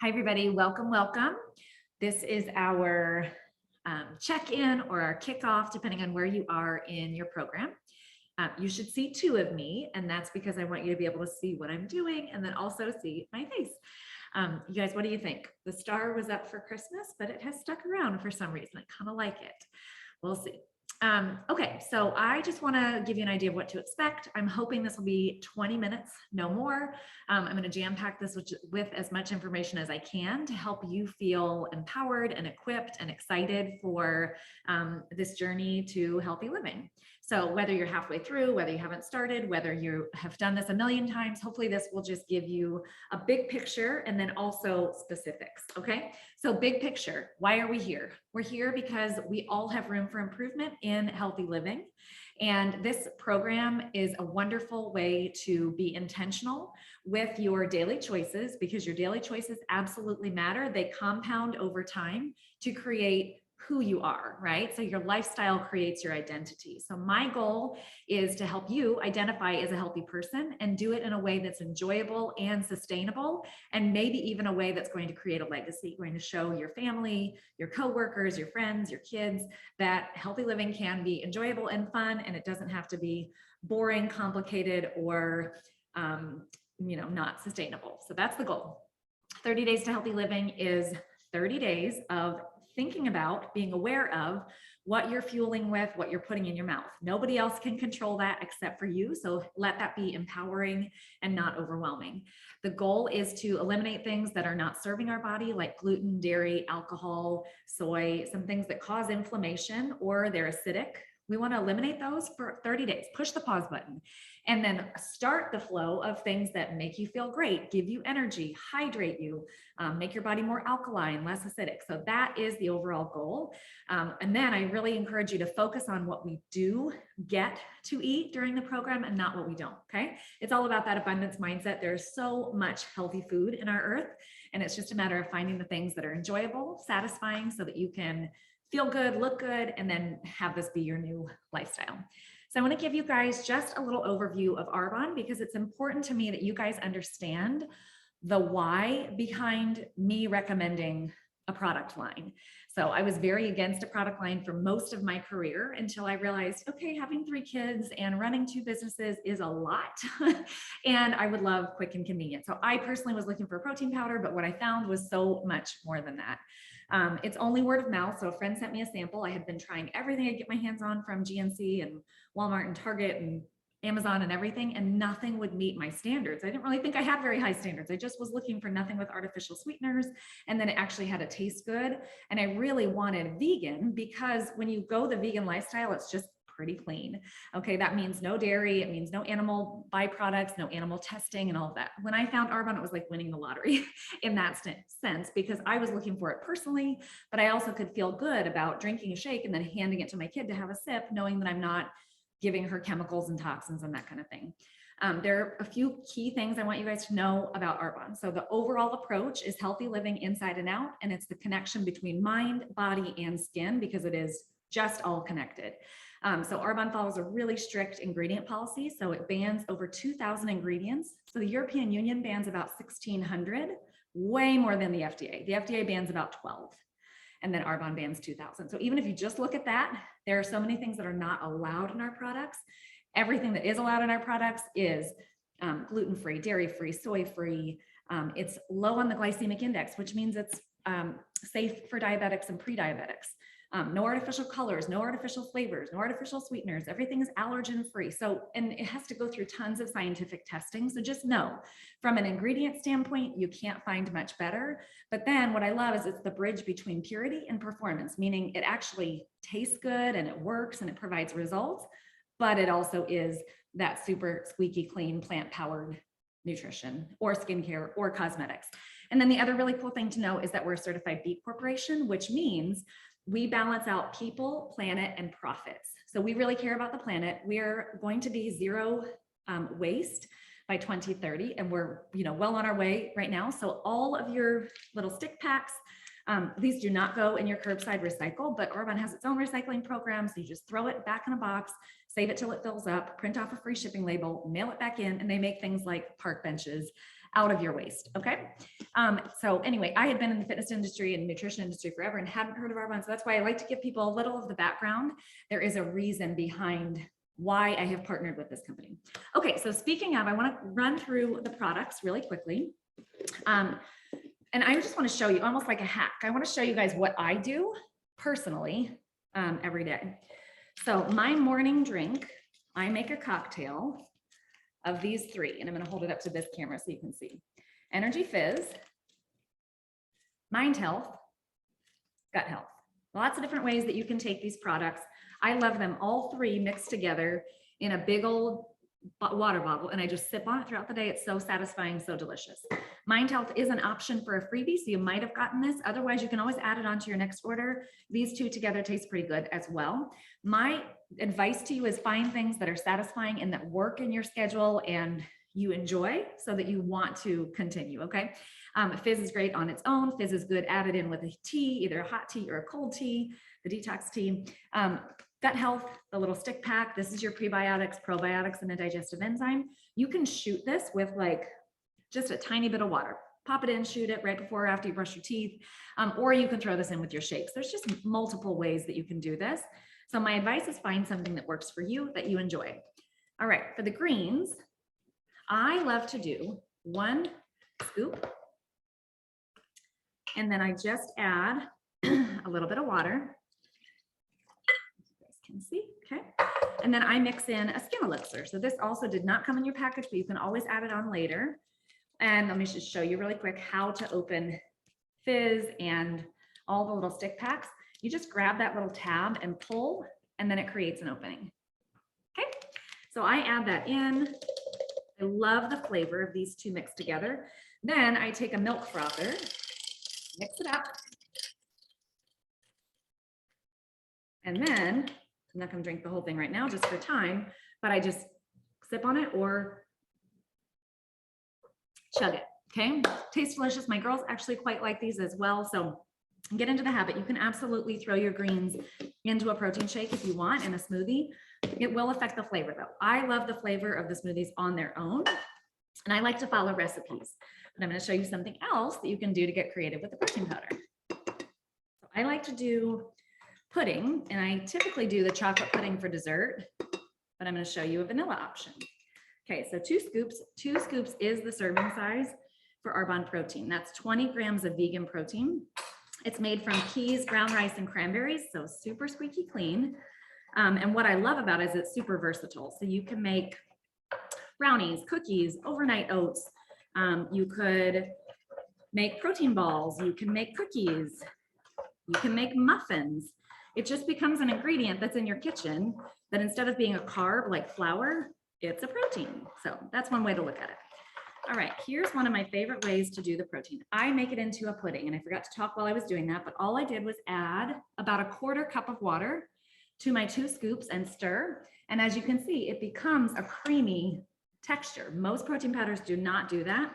Hi, everybody. Welcome, welcome. This is our check-in or our kickoff, depending on where you are in your program. You should see two of me, and that's because I want you to be able to see what I'm doing and then also see my face. You guys, what do you think? The star was up for Christmas, but it has stuck around for some reason. I kind of like it. We'll see. Okay, so I just want to give you an idea of what to expect. I'm hoping this will be 20 minutes, no more. I'm going to jam pack this with as much information as I can to help you feel empowered and equipped and excited for this journey to healthy living. So whether you're halfway through, whether you haven't started, whether you have done this a million times, hopefully this will just give you a big picture and then also specifics, okay? So big picture, why are we here? We're here because we all have room for improvement in healthy living. And this program is a wonderful way to be intentional with your daily choices because your daily choices absolutely matter. They compound over time to create who you are, right? So your lifestyle creates your identity. So my goal is to help you identify as a healthy person and do it in a way that's enjoyable and sustainable, and maybe even a way that's going to create a legacy, going to show your family, your coworkers, your friends, your kids that healthy living can be enjoyable and fun, and it doesn't have to be boring, complicated, or not sustainable. So that's the goal. 30 Days to Healthy Living is 30 days of thinking about, being aware of what you're fueling with, what you're putting in your mouth. Nobody else can control that except for you. So let that be empowering and not overwhelming. The goal is to eliminate things that are not serving our body, like gluten, dairy, alcohol, soy, some things that cause inflammation or they're acidic. We want to eliminate those for 30 days. Push the pause button and then start the flow of things that make you feel great, give you energy, hydrate you, make your body more alkaline, less acidic. So that is the overall goal. And then I really encourage you to focus on what we do get to eat during the program and not what we don't, okay? It's all about that abundance mindset. There's so much healthy food in our earth, and it's just a matter of finding the things that are enjoyable, satisfying, so that you can feel good, look good, and then have this be your new lifestyle. So I want to give you guys just a little overview of Arbonne because it's important to me that you guys understand the why behind me recommending a product line. So I was very against a product line for most of my career until I realized, okay, having 3 kids and running 2 businesses is a lot. And I would love quick and convenient. So I personally was looking for a protein powder, but what I found was so much more than that. It's only word of mouth. So a friend sent me a sample. I had been trying everything I could get my hands on from GNC and Walmart and Target and Amazon and everything, and nothing would meet my standards. I didn't really think I had very high standards. I just was looking for nothing with artificial sweeteners, and then it actually had to taste good. And I really wanted vegan because when you go the vegan lifestyle, it's just pretty clean. Okay, that means no dairy, it means no animal byproducts, no animal testing and all of that. When I found Arbonne, it was like winning the lottery in that sense, because I was looking for it personally, but I also could feel good about drinking a shake and then handing it to my kid to have a sip, knowing that I'm not giving her chemicals and toxins and that kind of thing. There are a few key things I want you guys to know about Arbonne. So the overall approach is healthy living inside and out, and it's the connection between mind, body, and skin because it is just all connected. So Arbonne follows a really strict ingredient policy. So it bans over 2,000 ingredients. So the European Union bans about 1,600, way more than the FDA. The FDA bans about 12. And then Arbonne bans 2,000. So even if you just look at that, there are so many things that are not allowed in our products. Everything that is allowed in our products is gluten-free, dairy-free, soy-free. It's low on the glycemic index, which means it's safe for diabetics and pre-diabetics. No artificial colors, no artificial flavors, no artificial sweeteners. Everything is allergen-free. So, and it has to go through tons of scientific testing. So just know, from an ingredient standpoint, you can't find much better. But then what I love is it's the bridge between purity and performance, meaning it actually tastes good and it works and it provides results, but it also is that super squeaky clean plant-powered nutrition or skincare or cosmetics. And then the other really cool thing to know is that we're a certified B Corporation, which means we balance out people, planet, and profits. So we really care about the planet. We're going to be zero waste by 2030, and we're well on our way right now. So all of your little stick packs, these do not go in your curbside recycle, but Arbonne has its own recycling program. So you just throw it back in a box, save it till it fills up, print off a free shipping label, mail it back in, and they make things like park benches out of your waist. Okay. So anyway, I had been in the fitness industry and nutrition industry forever and hadn't heard of Arbonne. So that's why I like to give people a little of the background. There is a reason behind why I have partnered with this company. Okay. So speaking of, I want to run through the products really quickly. And I just want to show you almost like a hack. I want to show you guys what I do personally every day. So my morning drink, I make a cocktail of these three, and I'm going to hold it up to this camera so you can see. Energy Fizz, Mind Health, Gut Health. Lots of different ways that you can take these products. I love them all three mixed together in a big old water bottle, and I just sip on it throughout the day. It's so satisfying, so delicious. Mind Health is an option for a freebie, so you might have gotten this. Otherwise, you can always add it onto your next order. These two together taste pretty good as well. My advice to you is find things that are satisfying and that work in your schedule and you enjoy so that you want to continue, okay? Fizz is great on its own. Fizz is good added in with a tea, either a hot tea or a cold tea, the detox tea. Gut Health, the little stick pack. This is your prebiotics, probiotics, and a digestive enzyme. You can shoot this with like just a tiny bit of water. Pop it in, shoot it right before or after you brush your teeth. Or you can throw this in with your shakes. There's just multiple ways that you can do this. So my advice is find something that works for you, that you enjoy. All right, for the greens, I love to do 1 scoop. And then I just add a little bit of water. You guys can see, okay? And then I mix in a skin elixir. So this also did not come in your package, but you can always add it on later. And let me just show you really quick how to open Fizz and all the little stick packs. You just grab that little tab and pull, and then it creates an opening. Okay, so I add that in. I love the flavor of these two mixed together. Then I take a milk frother, mix it up. And then I'm not going to drink the whole thing right now just for time, but I just sip on it or chug it. Okay, tastes delicious. My girls actually quite like these as well. So get into the habit. You can absolutely throw your greens into a protein shake if you want in a smoothie. It will affect the flavor though. I love the flavor of the smoothies on their own, and I like to follow recipes. But I'm going to show you something else that you can do to get creative with the protein powder. So I like to do pudding, and I typically do the chocolate pudding for dessert, but I'm going to show you a vanilla option. Okay, so 2 scoops. 2 scoops is the serving size for Arbonne protein. That's 20 grams of vegan protein. It's made from peas, brown rice, and cranberries, so super squeaky clean. And what I love about it is it's super versatile. So you can make brownies, cookies, overnight oats. You could make protein balls. You can make cookies. You can make muffins. It just becomes an ingredient that's in your kitchen that instead of being a carb like flour, it's a protein. So that's one way to look at it. All right, here's one of my favorite ways to do the protein. I make it into a pudding, and I forgot to talk while I was doing that, but all I did was add about 1/4 cup of water to my 2 scoops and stir. And as you can see, it becomes a creamy texture. Most protein powders do not do that.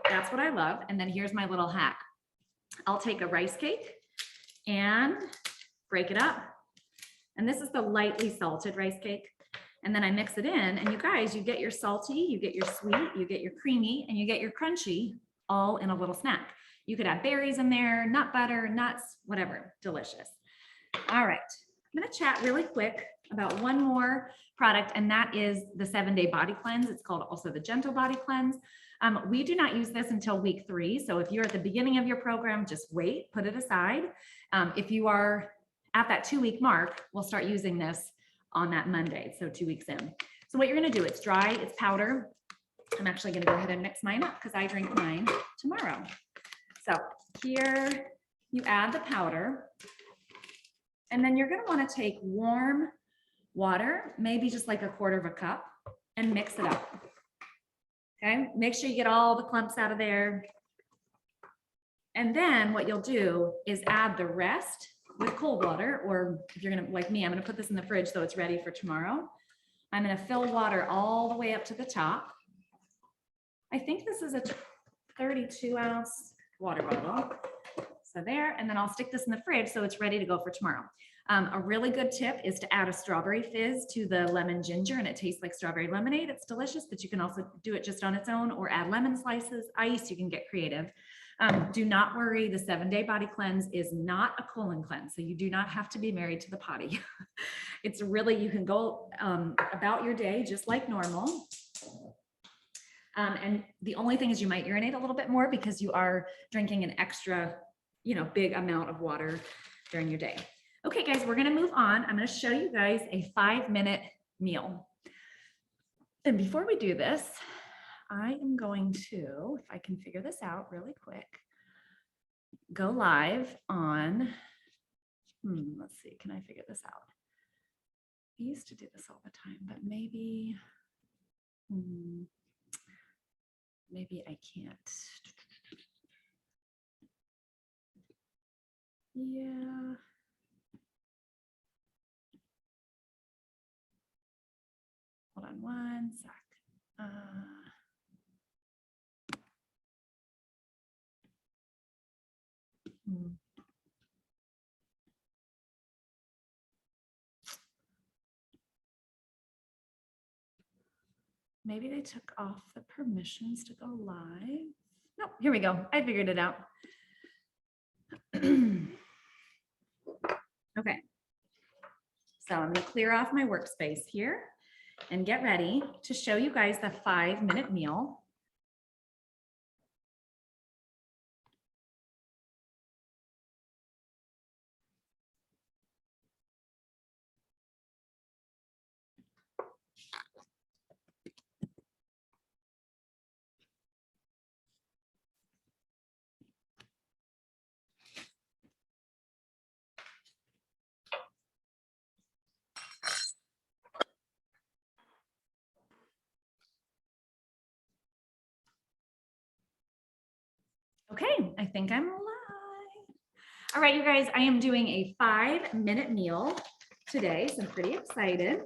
That's what I love. And then here's my little hack. I'll take a rice cake and break it up. And this is the lightly salted rice cake. And then I mix it in, and you guys, you get your salty, you get your sweet, you get your creamy, and you get your crunchy all in a little snack. You could have berries in there, nut butter, nuts, whatever, delicious. All right, I'm gonna chat really quick about one more product, and that is the 7-day body cleanse. It's called also the Gentle Body Cleanse. We do not use this until week 3. So if you're at the beginning of your program, just wait, put it aside. If you are at that 2-week mark, we'll start using this on that Monday, so 2 weeks in. So what you're gonna do, it's dry, it's powder. I'm actually gonna go ahead and mix mine up because I drink mine tomorrow. So here you add the powder, and then you're gonna wanna take warm water, maybe just like 1/4 cup, and mix it up. Okay, make sure you get all the clumps out of there. And then what you'll do is add the rest with cold water, or if you're gonna, like me, I'm gonna put this in the fridge so it's ready for tomorrow. I'm gonna fill water all the way up to the top. I think this is a 32-ounce water bottle. So there, and then I'll stick this in the fridge so it's ready to go for tomorrow. A really good tip is to add a strawberry fizz to the lemon ginger, and it tastes like strawberry lemonade. It's delicious, but you can also do it just on its own or add lemon slices, ice. You can get creative. Do not worry, the 7-day body cleanse is not a colon cleanse, so you do not have to be married to the potty. It's really, you can go about your day just like normal. And the only thing is you might urinate a little bit more because you are drinking an extra, big amount of water during your day. Okay, guys, we're gonna move on. I'm gonna show you guys a 5-minute meal. And before we do this, I am going to, if I can figure this out really quick, go live on, let's see, can I figure this out? I used to do this all the time, but maybe, maybe I can't. Yeah. Hold on one sec. Maybe they took off the permissions to go live. Nope, here we go. I figured it out. Okay. So I'm going to clear off my workspace here and get ready to show you guys the 5-minute meal. Okay, I think I'm live. All right, you guys, I am doing a 5-minute meal today, so I'm pretty excited.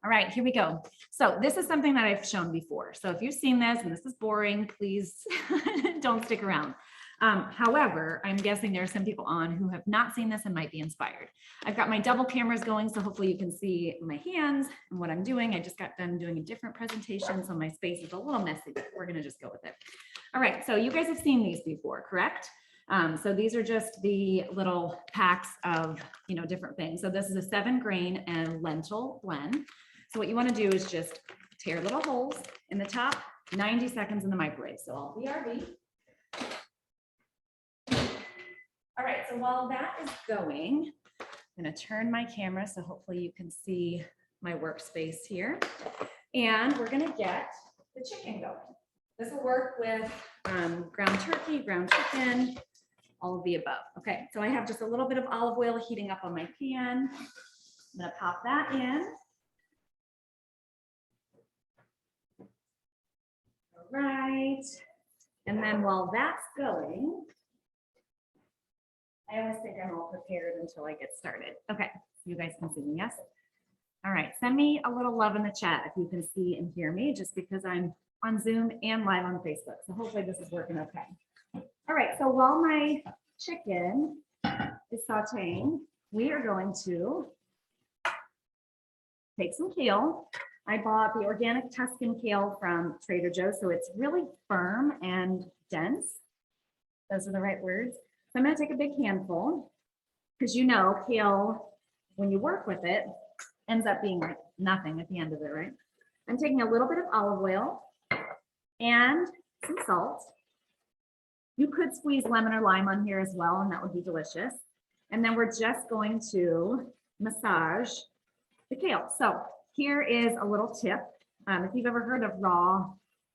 All right, here we go. So this is something that I've shown before. So if you've seen this and this is boring, please don't stick around. However, I'm guessing there are some people on who have not seen this and might be inspired. I've got my double cameras going, so hopefully you can see my hands and what I'm doing. I just got done doing a different presentation, so my space is a little messy, but we're gonna just go with it. All right, so you guys have seen these before, correct? So these are just the little packs of, different things. So this is a 7-grain and lentil blend. So what you want to do is just tear little holes in the top, 90 seconds in the microwave. So I'll BRB. All right, so while that is going, I'm going to turn my camera so hopefully you can see my workspace here. And we're going to get the chicken going. This will work with ground turkey, ground chicken, all of the above. Okay, so I have just a little bit of olive oil heating up on my pan. I'm going to pop that in. All right, and then while that's going, I always think I'm all prepared until I get started. Okay, you guys can see me, yes? All right, send me a little love in the chat if you can see and hear me, just because I'm on Zoom and live on Facebook. So hopefully this is working okay. All right, so while my chicken is sauteing, we are going to take some kale. I bought the organic Tuscan kale from Trader Joe's, so it's really firm and dense. Those are the right words. So I'm going to take a big handful because kale, when you work with it, ends up being like nothing at the end of it, right? I'm taking a little bit of olive oil and some salt. You could squeeze lemon or lime on here as well, and that would be delicious. And then we're just going to massage the kale. So here is a little tip. If you've ever heard of raw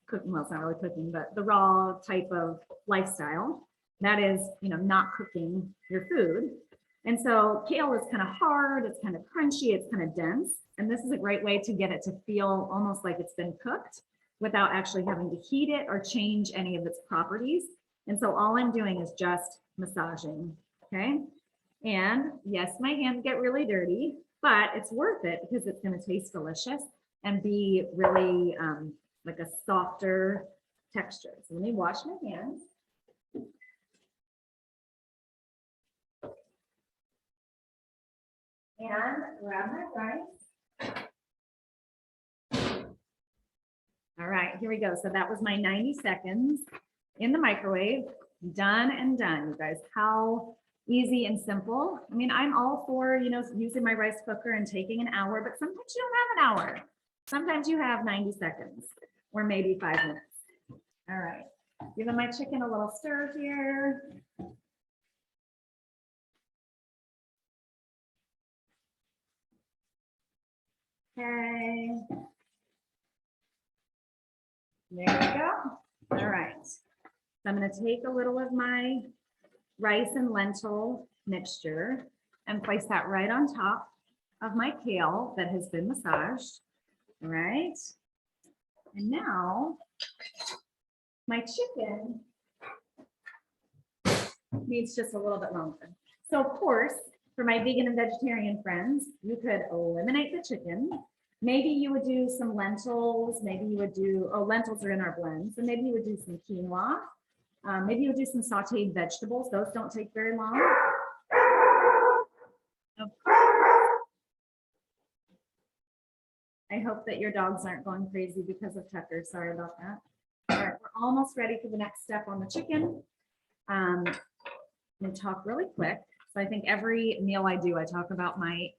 cooking, well, it's not really cooking, but the raw type of lifestyle, that is, not cooking your food. And so kale is kind of hard, it's kind of crunchy, it's kind of dense. And this is a great way to get it to feel almost like it's been cooked without actually having to heat it or change any of its properties. And so all I'm doing is just massaging, okay? And yes, my hands get really dirty, but it's worth it because it's going to taste delicious and be really like a softer texture. So let me wash my hands. and grab my rice. All right, here we go. So that was my 90 seconds in the microwave. Done and done, you guys. How easy and simple. I mean, I'm all for, using my rice cooker and taking an hour, but sometimes you don't have an hour. Sometimes you have 90 seconds or maybe 5 minutes. All right, giving my chicken a little stir here. Okay. There we go. All right. So I'm going to take a little of my rice and lentil mixture and place that right on top of my kale that has been massaged. All right. And now my chicken needs just a little bit longer. So of course, for my vegan and vegetarian friends, you could eliminate the chicken. Maybe you would do some lentils. Maybe you would do, lentils are in our blend. So maybe you would do some quinoa. Maybe you would do some sauteed vegetables. Those don't take very long. I hope that your dogs aren't going crazy because of Tucker. Sorry about that. All right, we're almost ready for the next step on the chicken. I'm going to talk really quick. So I think every meal I do, I talk about my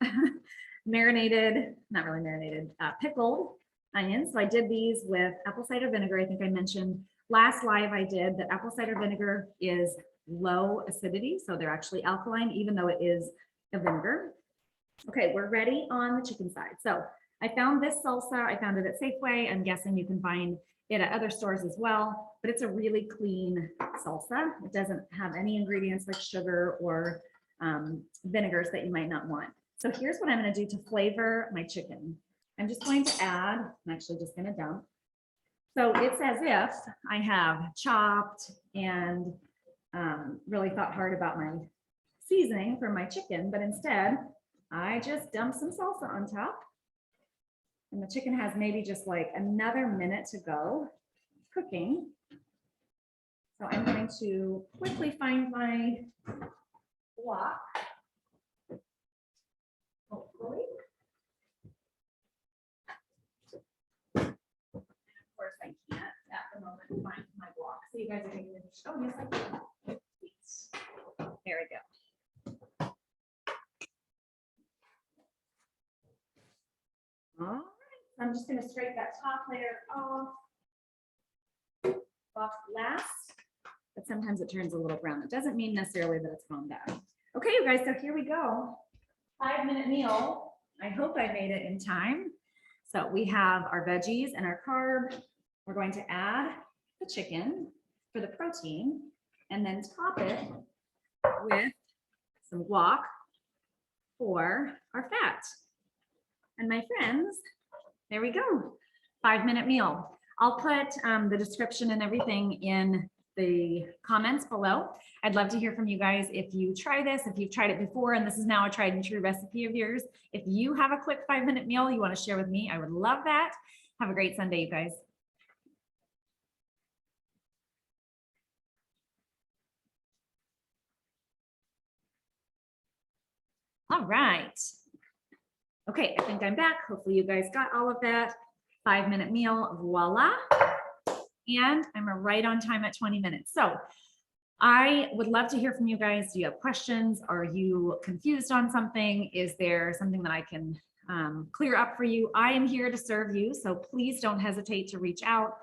marinated, not really marinated, pickled onions. So I did these with apple cider vinegar. I think I mentioned last live I did that apple cider vinegar is low acidity. So they're actually alkaline, even though it is a vinegar. Okay, we're ready on the chicken side. So I found this salsa. I found it at Safeway. I'm guessing you can find it at other stores as well, but it's a really clean salsa. It doesn't have any ingredients like sugar or vinegars that you might not want. So here's what I'm going to do to flavor my chicken. I'm just going to add, I'm actually just going to dump. So it's as if I have chopped and really thought hard about my seasoning for my chicken, but instead I just dump some salsa on top. And the chicken has maybe just like another minute to go cooking. So I'm going to quickly find my wok. Hopefully. And of course I can't at the moment find my wok. So you guys are going to, oh yes I can. There we go. All right. I'm just going to scrape that top layer off last, but sometimes it turns a little brown. It doesn't mean necessarily that it's gone bad. Okay, you guys, so here we go. 5-minute meal. I hope I made it in time. So we have our veggies and our carb. We're going to add the chicken for the protein and then top it with some guac for our fat. And my friends, there we go. 5-minute meal. I'll put the description and everything in the comments below. I'd love to hear from you guys if you try this, if you've tried it before, and this is now a tried and true recipe of yours. If you have a quick 5-minute meal you want to share with me, I would love that. Have a great Sunday, you guys. All right. Okay, I think I'm back. Hopefully you guys got all of that. 5-minute meal, voila. And I'm right on time at 20 minutes. So I would love to hear from you guys. Do you have questions? Are you confused on something? Is there something that I can clear up for you? I am here to serve you. So please don't hesitate to reach out.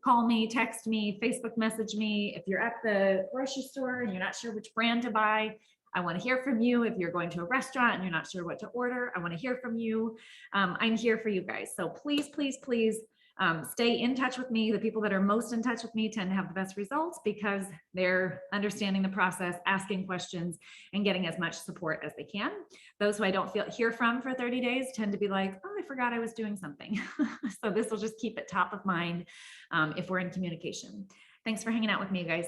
Call me, text me, Facebook message me. If you're at the grocery store and you're not sure which brand to buy, I want to hear from you. If you're going to a restaurant and you're not sure what to order, I want to hear from you. I'm here for you guys. So please, please, please stay in touch with me. The people that are most in touch with me tend to have the best results because they're understanding the process, asking questions, and getting as much support as they can. Those who I don't hear from for 30 days tend to be like, oh, I forgot I was doing something. So this will just keep it top of mind if we're in communication. Thanks for hanging out with me, guys.